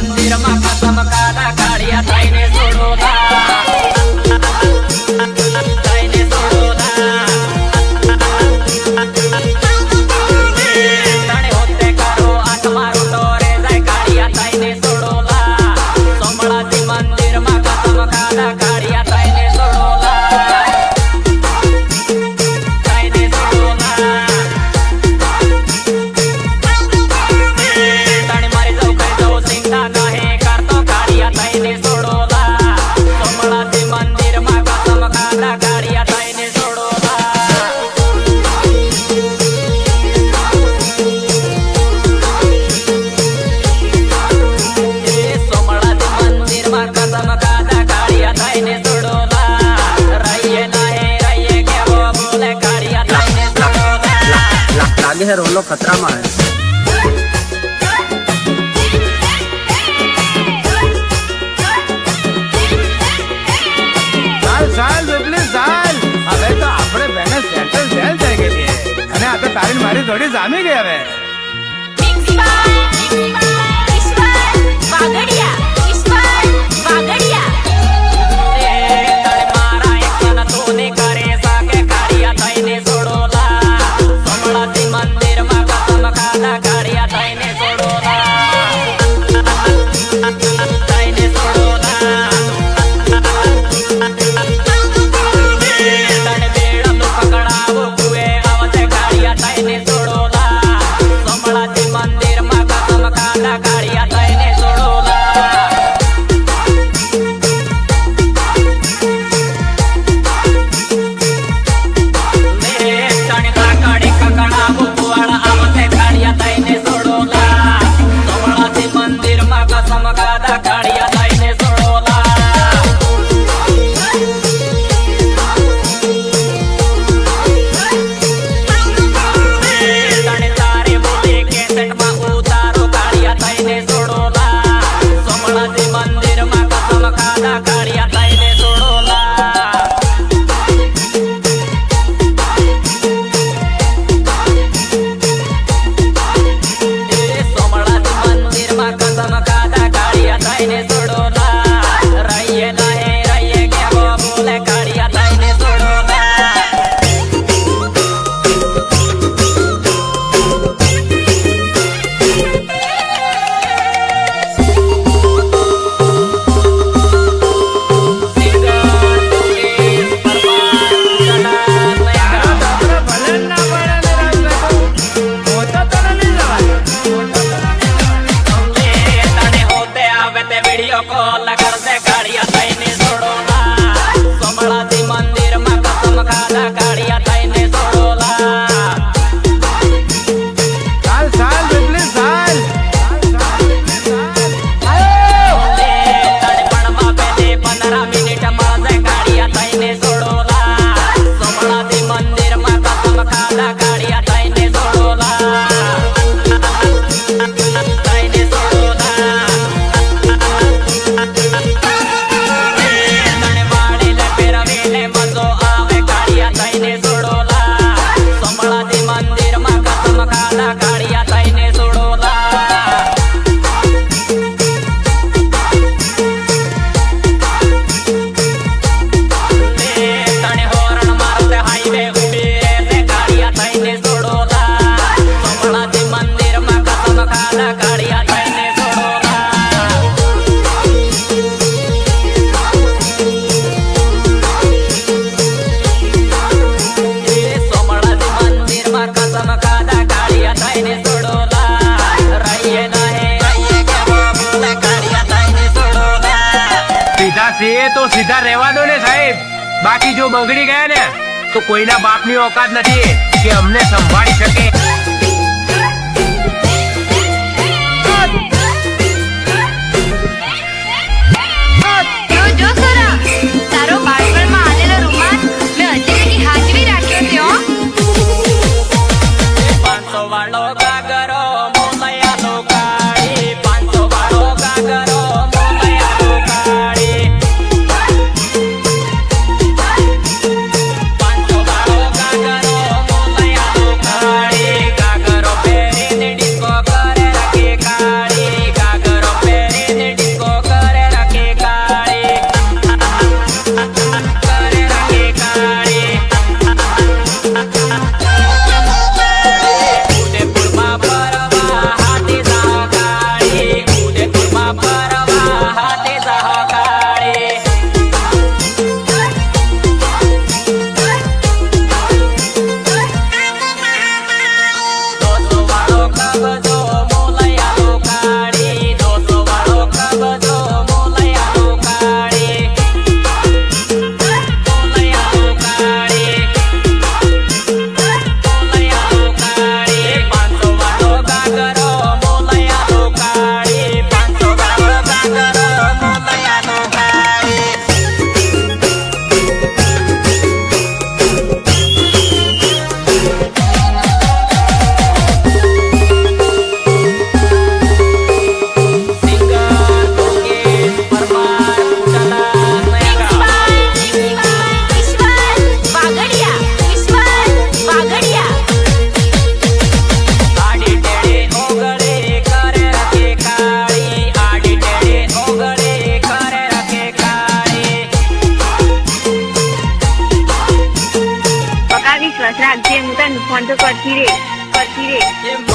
મંદિર માં કસમ કાઢા કાઢિયા થઈને છોડોલા થઈને છોડોલા તણે હોતે કરો આ તમારો તોરે જાય કાઢિયા થઈને છોડોલા સોમળાજી મંદિર માં કસમ કાઢા કાઢિયા થઈને છોડોલા થઈને છોડોલા તણે મારી જવું કઈ જવું ચિંતા નહી કરતો કાઢિયા થઈને છોડોલા સોમળાજી મંદિર માં કસમ કાઢા કાઢિયા થઈને છોડોલા સોમળાજી મંદિર માં કસમ કાઢા કાઢિયા થઈને છોડોલા રહીએ નહી રહીએ કેવો બોલે કાઢિયા થઈને છોડોલા लागे है रोलो खतरा में है। સાલ બેબલી સાલ હવે તો આપણે બેને સેન્ટ્રલ જેલ થઈ ગઈ છે અને આ તો તારી ને મારી જોડી જામી ગઈ હવે तो सीधा रहवा दो ने साहेब, बाकी जो बगड़ी गया ने तो कोई ना बाप ની औकात નથી કે અમને સંભાળી શકે। ગાડી બસ રાખજે હું તને ફોન તો કરતી રે એ